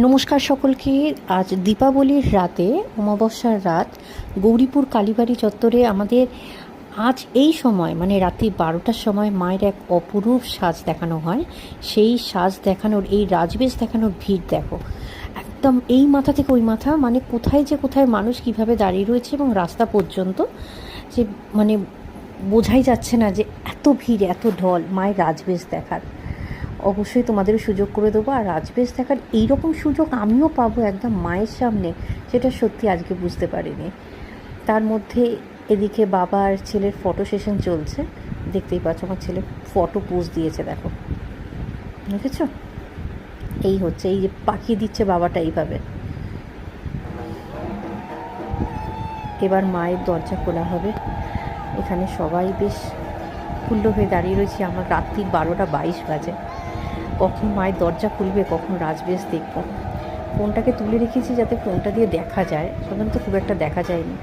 নমস্কার সকলকে। আজ দীপাবলির রাতে, অমাবস্যার রাত, গৌরীপুর কালীবাড়ি চত্বরে আমাদের আজ এই সময় মানে রাত্রি 12টার সময় মায়ের এক অপরূপ সাজ দেখানো হয়। সেই সাজ দেখানোর, এই রাজবেশ দেখানোর ভিড় দেখো, একদম এই মাথা থেকে ওই মাথা, মানে কোথায় যে কোথায় মানুষ কিভাবে দাঁড়িয়ে রয়েছে এবং রাস্তা পর্যন্ত, যে মানে বোঝাই যাচ্ছে না যে এত ভিড়, এত ঢল মায়ের রাজবেশ দেখার। অবশ্যই তোমাদেরও সুযোগ করে দেবো। আর রাজবেশ দেখার এইরকম সুযোগ আমিও পাবো একদম মায়ের সামনে, সেটা সত্যি আজকে বুঝতে পারিনি। তার মধ্যে এদিকে বাবা আর ছেলের ফটো সেশন চলছে। দেখতেই পাচ্ছ আমার ছেলে ফটো পোজ দিয়েছে, দেখো, দেখেছ? এই হচ্ছে, এই যে পাঠিয়ে দিচ্ছে বাবাটা এইভাবে। এবার মায়ের দরজা খোলা হবে। এখানে সবাই বেশ খুল্ল হয়ে দাঁড়িয়ে রয়েছি। আমার রাত্রি 12টা 22 বাজে। কখন মায়ের দরজা খুলবে, কখন রাজবেশ দেখব। ফোনটাকে তুলে রেখেছি যাতে ফোনটা দিয়ে দেখা যায়, সাধারণত খুব একটা দেখা যায়নি,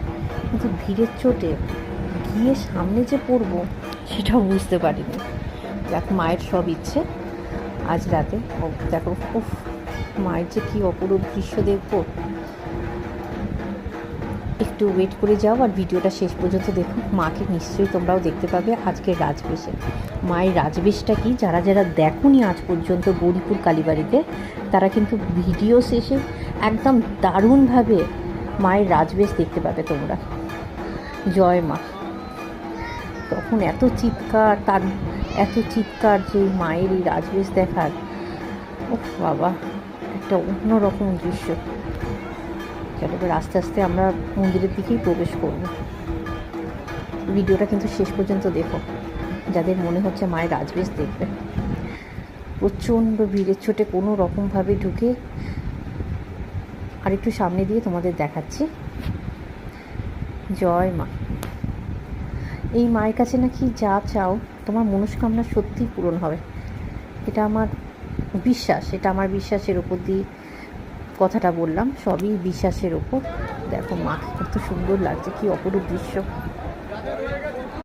কিন্তু ভিড়ের চোটে গিয়ে সামনে যে পড়বো সেটাও বুঝতে পারিনি। দেখ, মায়ের সব ইচ্ছে আজ রাতে। দেখো, উফ, মায়ের যে কী অপরূপ দৃশ্য দেখবো। একটু ওয়েট করে যাও আর ভিডিওটা শেষ পর্যন্ত দেখো। মাকে নিশ্চয়ই তোমরাও দেখতে পাবে আজকের রাজবেশে। মায়ের রাজবেশটা কি, যারা যারা দেখোনি আজ পর্যন্ত গৌরীপুর কালীবাড়িতে, তারা কিন্তু ভিডিও শেষে একদম দারুণভাবে মায়ের রাজবেশ দেখতে পাবে তোমরা। জয় মা। তখন এত চিৎকার, এত চিৎকার যে মায়ের এই রাজবেশ দেখার, ও বাবা, একটা অন্যরকম দৃশ্য। এবার আস্তে আস্তে আমরা মন্দিরের দিকেই প্রবেশ করব। ভিডিওটা কিন্তু শেষ পর্যন্ত দেখো, যাদের মনে হচ্ছে মায়ের রাজবেশ দেখবে। প্রচণ্ড ভিড়ের ছোটে কোনো রকমভাবে ঢুকে আরেকটু সামনে দিয়ে তোমাদের দেখাচ্ছি। জয় মা। এই মায়ের কাছে নাকি যা চাও তোমার মনস্কামনা সত্যিই পূরণ হবে, এটা আমার বিশ্বাস। এটা আমার বিশ্বাসের ওপর দিয়ে কথাটা বললাম, সবই বিশ্বাসের ওপর। দেখো মাকে কত সুন্দর লাগছে, কি অপরূপ দৃশ্য।